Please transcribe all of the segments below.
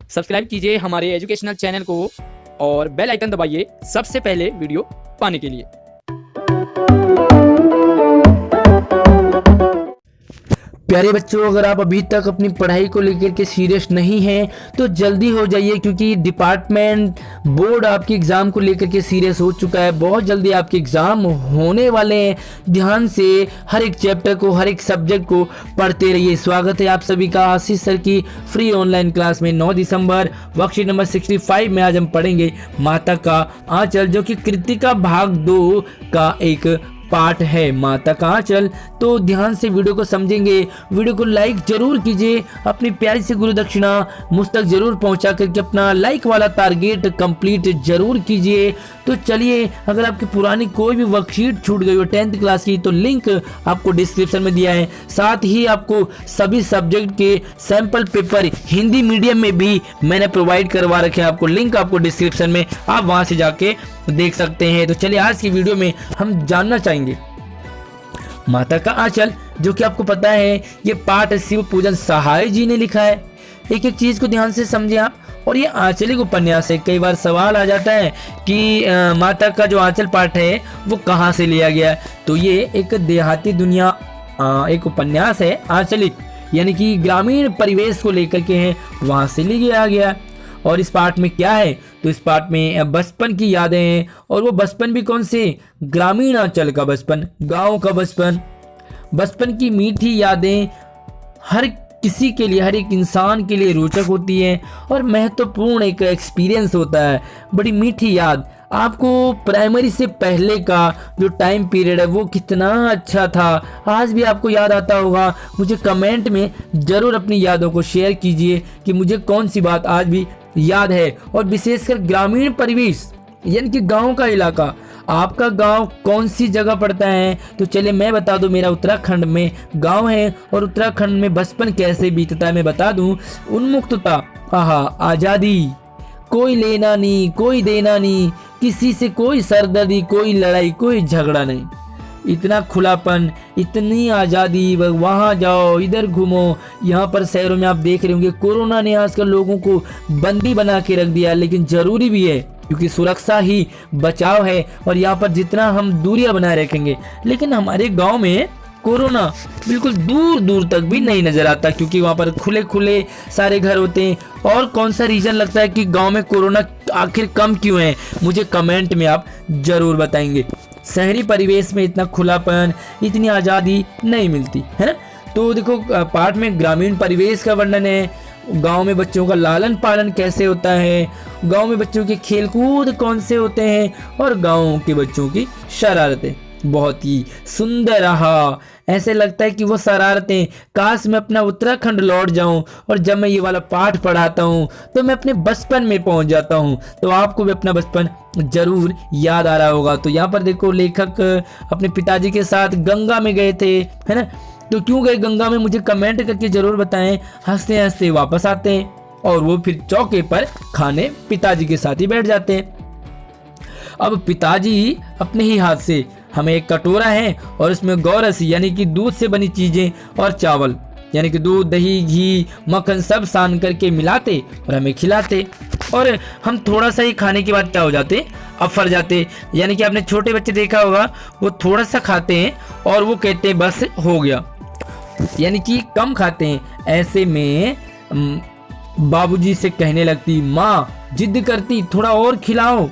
Subscribe कीजिए हमारे educational channel को और बेल आइकन दबाइए सबसे पहले वीडियो पाने के लिए। प्यारे बच्चों, अगर आप अभी तक अपनी पढ़ाई को लेकर के सीरियस नहीं हैं तो जल्दी हो जाइए, क्योंकि डिपार्टमेंट बोर्ड आपके एग्ज़ाम को लेकर के सीरियस हो चुका है। बहुत जल्दी आपके एग्ज़ाम होने वाले हैं। ध्यान से हर एक चैप्टर को, हर एक सब्जेक्ट को पढ़ते रहिए। स्वागत है आप सभी का आशीष सर की फ्री ऑनलाइन क्लास में। 9 दिसंबर वर्कशीट नंबर 65 में आज हम पढ़ेंगे माता का आंचल, जो कि कृतिका भाग 2 का एक पार्ट है। माता का आंचल। तो ध्यान से वीडियो को समझेंगे। वीडियो को लाइक जरूर कीजिए। अपनी प्यारी सी गुरु दक्षिणा मुझ तक जरूर पहुंचा करके अपना लाइक वाला टारगेट कंप्लीट जरूर कीजिए। तो चलिए, अगर आपकी पुरानी कोई भी वर्कशीट छूट गई हो 10th क्लास की तो लिंक आपको डिस्क्रिप्शन में दिया है। साथ ही आपको सभी सब्जेक्ट के सैंपल पेपर हिंदी मीडियम में भी मैंने प्रोवाइड करवा रखे हैं। आपको लिंक आपको डिस्क्रिप्शन में, आप वहां से जाके देख सकते हैं। तो चलिए, आज की वीडियो में हम जानना चाहेंगे माता का आंचल, जो कि आपको पता है ये पाठ शिव पूजन सहाय जी ने लिखा है। एक एक चीज को ध्यान से समझे आप। और ये आंचलिक उपन्यास है। कई बार सवाल आ जाता है कि माता का जो आंचल पाठ है वो कहाँ से लिया गया है। तो ये एक देहाती दुनिया एक उपन्यास है, आंचलिक यानी कि ग्रामीण परिवेश को लेकर के है, वहां से लिया गया। और इस पाठ में क्या है, तो इस पाठ में बचपन की यादें हैं। और वो बचपन भी कौन से, ग्रामीण अंचल का बचपन, गांव का बचपन, बचपन की मीठी यादें हर किसी के लिए, हर एक इंसान के लिए रोचक होती है और महत्वपूर्ण एक एक्सपीरियंस होता है। बड़ी मीठी याद। आपको प्राइमरी से पहले का जो टाइम पीरियड है वो कितना अच्छा था, आज भी आपको याद आता होगा। मुझे कमेंट में जरूर अपनी यादों को शेयर कीजिए कि मुझे कौन सी बात आज भी याद है। और विशेषकर ग्रामीण परिवेश यानी कि गांव का इलाका। आपका गांव कौन सी जगह पड़ता है, तो चलिए मैं बता दूं, मेरा उत्तराखंड में गांव है। और उत्तराखंड में बचपन कैसे बीतता है मैं बता दूं। उन्मुक्तता, आहा, आज़ादी, कोई लेना नहीं, कोई देना नहीं, किसी से कोई सरदर्दी, कोई लड़ाई, कोई झगड़ा नहीं। इतना खुलापन, इतनी आज़ादी। वहाँ जाओ, इधर घूमो। यहाँ पर शहरों में आप देख रहे होंगे कोरोना ने आजकल लोगों को बंदी बना के रख दिया, लेकिन ज़रूरी भी है क्योंकि सुरक्षा ही बचाव है। और यहाँ पर जितना हम दूरियां बनाए रखेंगे, लेकिन हमारे गांव में कोरोना बिल्कुल दूर दूर तक भी नहीं नजर आता, क्योंकि वहाँ पर खुले खुले सारे घर होते हैं। और कौन सा रीजन लगता है कि गांव में कोरोना आखिर कम क्यों है, मुझे कमेंट में आप जरूर बताएंगे। शहरी परिवेश में इतना खुलापन, इतनी आज़ादी नहीं मिलती है ना। तो देखो, पाठ में ग्रामीण परिवेश का वर्णन है। गांव में बच्चों का लालन पालन कैसे होता है, गांव में बच्चों के खेलकूद कौन से होते हैं, और गांव के बच्चों की शरारतें। बहुत ही सुंदर रहा। ऐसे लगता है कि वो शरारतें, काश मैं अपना उत्तराखंड लौट जाऊं और जब मैं ये वाला पाठ पढ़ाता हूं तो मैं अपने बचपन में पहुंच जाता हूं। तो आपको भी अपना बचपन जरूर याद आ रहा होगा। तो यहाँ पर देखो, लेखक अपने पिताजी के साथ गंगा में गए थे, है ना। तो क्यों गए गंगा में, मुझे कमेंट करके जरूर बताएं। हंसते हंसते वापस आते हैं और वो फिर चौके पर खाने पिताजी के साथ ही बैठ जाते हैं। अब पिताजी अपने ही हाथ से, हमें एक कटोरा है और उसमें गौरस यानी कि दूध से बनी चीजें और चावल यानी कि दूध, दही, घी, मक्खन सब सान करके मिलाते और हमें खिलाते। और हम थोड़ा सा ही खाने के बाद क्या हो जाते, अफर जाते। यानी कि आपने छोटे बच्चे देखा होगा, वो थोड़ा सा खाते हैं और वो कहते हैं बस हो गया, यानी कि कम खाते हैं। ऐसे में बाबूजी से कहने लगती, माँ जिद करती थोड़ा और खिलाओ,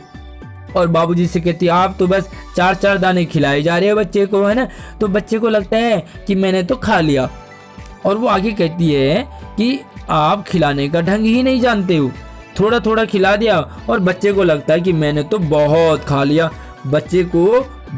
और बाबूजी से कहती आप तो बस 4-4 दाने खिलाए जा रहे हो बच्चे को, है ना। तो बच्चे को लगता है कि मैंने तो खा लिया। और वो आगे कहती है कि आप खिलाने का ढंग ही नहीं जानते हो, थोड़ा थोड़ा खिला दिया। और बच्चे को लगता है कि मैंने तो बहुत खा लिया। बच्चे को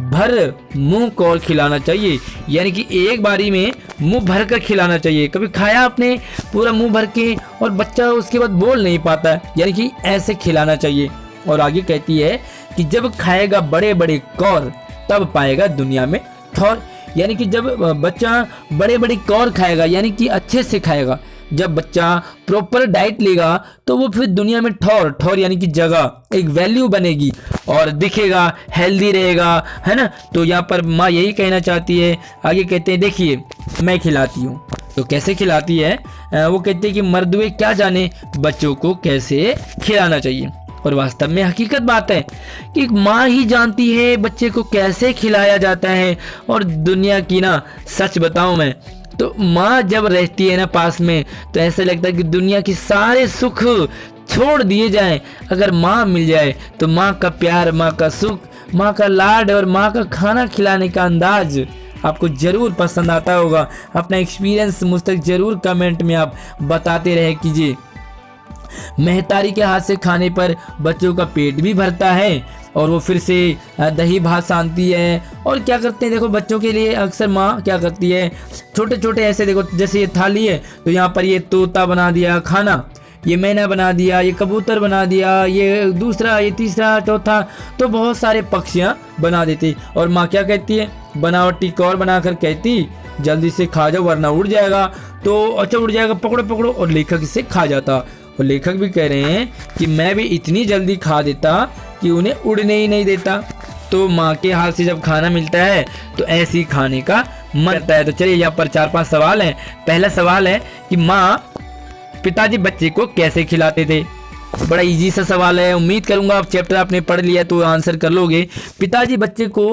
भर मुंह कौर खिलाना चाहिए, यानी कि एक बारी में मुंह भर कर खिलाना चाहिए। कभी खाया आपने पूरा मुंह भर के और बच्चा उसके बाद बोल नहीं पाता, यानी कि ऐसे खिलाना चाहिए। और आगे कहती है कि जब खाएगा बड़े बड़े कौर तब पाएगा दुनिया में ठौर, यानी कि जब बच्चा बड़े बड़े कौर खाएगा, यानी कि अच्छे से खाएगा, जब बच्चा प्रॉपर डाइट लेगा तो वो फिर दुनिया में ठौर, ठौर यानी कि जगह, एक वैल्यू बनेगी और दिखेगा, हेल्दी रहेगा, है ना। तो यहाँ पर माँ यही कहना चाहती है। आगे कहते हैं, देखिए मैं खिलाती हूँ, तो कैसे खिलाती है, वो कहती है कि मर्दुए क्या जाने बच्चों को कैसे खिलाना चाहिए। और वास्तव में हकीकत बात है कि माँ ही जानती है बच्चे को कैसे खिलाया जाता है। और दुनिया की ना सच बताऊं मैं तो माँ जब रहती है ना पास में, तो ऐसा लगता है कि दुनिया की सारे सुख छोड़ दिए जाएं अगर माँ मिल जाए। तो माँ का प्यार, माँ का सुख, माँ का लाड और माँ का खाना खिलाने का अंदाज आपको ज़रूर पसंद आता होगा। अपना एक्सपीरियंस मुझ तक ज़रूर कमेंट में आप बताते रहे कीजिए। महतारी के हाथ से खाने पर बच्चों का पेट भी भरता है और वो फिर से दही भात सानती है। और क्या करते हैं देखो, बच्चों के लिए अक्सर माँ क्या करती है, छोटे छोटे ऐसे देखो, जैसे ये थाली है तो यहाँ पर ये तोता बना दिया खाना, ये मैना बना दिया, ये कबूतर बना दिया, ये दूसरा, ये तीसरा, चौथा, तो बहुत सारे पक्षियाँ बना देती। और माँ क्या कहती है, बनावटी कौर बनाकर कहती जल्दी से खा जाओ वरना उड़ जाएगा। तो अच्छा उड़ जाएगा, पकड़ो पकड़ो, और लेखक इसे खा जाता। और लेखक भी कह रहे हैं कि मैं भी इतनी जल्दी खा देता कि उन्हें उड़ने ही नहीं देता। तो माँ के हाथ से जब खाना मिलता है तो ऐसे ही खाने का मन करता है। तो चलिए यहाँ पर 4-5 सवाल हैं। पहला सवाल है कि माँ पिताजी बच्चे को कैसे खिलाते थे। बड़ा इजी सा सवाल है, उम्मीद करूंगा आप चैप्टर आपने पढ़ लिया तो आंसर कर लोगे। पिताजी बच्चे को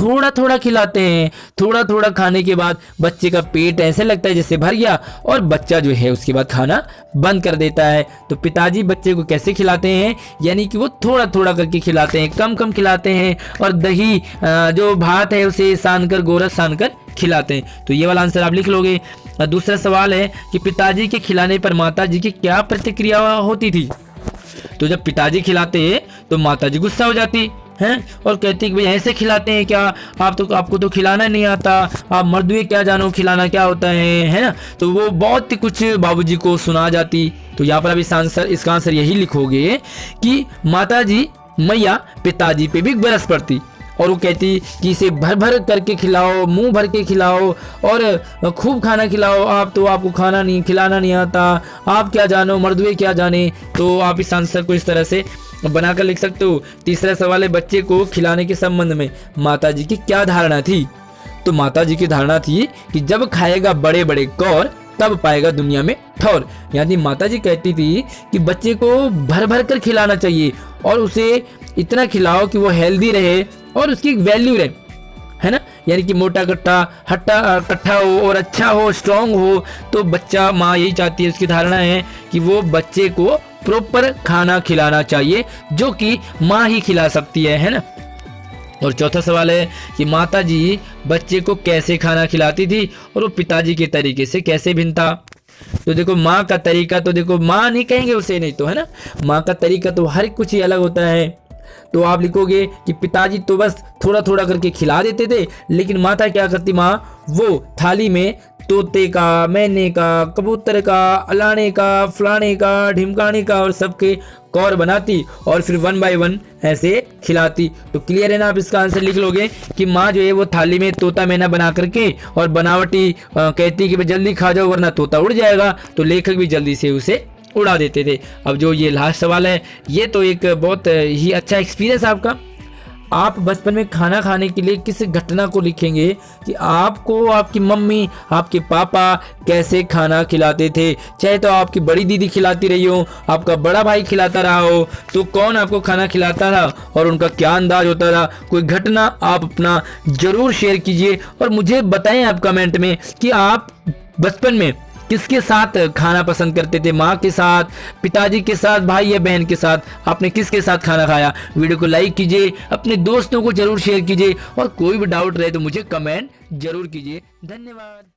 थोड़ा थोड़ा खिलाते हैं। थोड़ा थोड़ा खाने के बाद बच्चे का पेट ऐसे लगता है जैसे भर गया और बच्चा जो है उसके बाद खाना बंद कर देता है। तो पिताजी बच्चे को कैसे खिलाते हैं, यानी कि वो थोड़ा थोड़ा करके खिलाते हैं, कम कम खिलाते हैं। और दही जो भात है उसे सान कर, गोरस सान कर खिलाते हैं। तो ये वाला आंसर आप लिख लोगे। दूसरा सवाल है कि पिताजी के खिलाने पर माता जी की क्या प्रतिक्रिया होती थी। तो जब पिताजी खिलाते तो माताजी गुस्सा हो जाती हैं और कहती कि भाई ऐसे खिलाते हैं क्या, आपको तो खिलाना नहीं आता, आप मर्दुए क्या जानो खिलाना क्या होता है ना। तो वो बहुत कुछ बाबूजी को सुना जाती। तो यहाँ पर अब इसका आंसर यही लिखोगे कि माताजी मैया पिताजी पे भी बरस पड़ती और वो कहती कि इसे भर भर करके खिलाओ, मुंह भर के खिलाओ और खूब खाना खिलाओ, आपको खिलाना नहीं आता, आप क्या जानो, मर्दुए क्या जाने। तो आप इस आंसर को इस तरह से बनाकर लिख सकते हो। तीसरा सवाल है बच्चे को खिलाने के संबंध में माताजी की क्या धारणा थी। तो माताजी की धारणा थी कि जब खाएगा बड़े बड़े कौर तब पाएगा दुनिया में ठौर। यानी माताजी कहती थी कि बच्चे को भर भर कर खिलाना चाहिए और उसे इतना खिलाओ कि वो हेल्दी रहे और उसकी वैल्यू रहे, है ना। यानी कि मोटा कट्ठा हो और अच्छा हो, स्ट्रांग हो। तो बच्चा, माँ यही चाहती है, उसकी धारणा है कि वो बच्चे को प्रॉपर खाना खिलाना चाहिए जो कि माँ ही खिला सकती है ना। और चौथा सवाल है कि माताजी बच्चे को कैसे खाना खिलाती थी और वो पिताजी के तरीके से कैसे भिन्न था। तो देखो माँ का तरीका, तो देखो माँ नहीं कहेंगे उसे, नहीं तो, है ना। माँ का तरीका तो हर कुछ ही अलग होता है। तो आप लिखोगे कि पिताजी तो बस थोड़ा थोड़ा करके खिला देते थे, लेकिन माता क्या करती, माँ वो थाली में तोते का, मैने का, कबूतर का, अलाने का, फलाने का, ढिमकाने का और सबके कौर बनाती और फिर 1 बाय 1 ऐसे खिलाती। तो क्लियर है ना, आप इसका आंसर लिख लोगे कि माँ जो है वो थाली में तोता मैना बना करके और बनावटी कहती कि जल्दी खा जाओ वरना तोता उड़ जाएगा। तो लेखक भी जल्दी से उसे उड़ा देते थे। अब जो ये लास्ट सवाल है, ये तो एक बहुत ही अच्छा एक्सपीरियंस आपका। आप बचपन में खाना खाने के लिए किस घटना को लिखेंगे कि आपको आपकी मम्मी, आपके पापा कैसे खाना खिलाते थे। चाहे तो आपकी बड़ी दीदी खिलाती रही हो, आपका बड़ा भाई खिलाता रहा हो, तो कौन आपको खाना खिलाता था और उनका क्या अंदाज होता था। कोई घटना आप अपना ज़रूर शेयर कीजिए और मुझे बताएं आप कमेंट में कि आप बचपन में किसके साथ खाना पसंद करते थे, माँ के साथ, पिताजी के साथ, भाई या बहन के साथ, आपने किसके साथ खाना खाया। वीडियो को लाइक कीजिए, अपने दोस्तों को जरूर शेयर कीजिए और कोई भी डाउट रहे तो मुझे कमेंट जरूर कीजिए। धन्यवाद।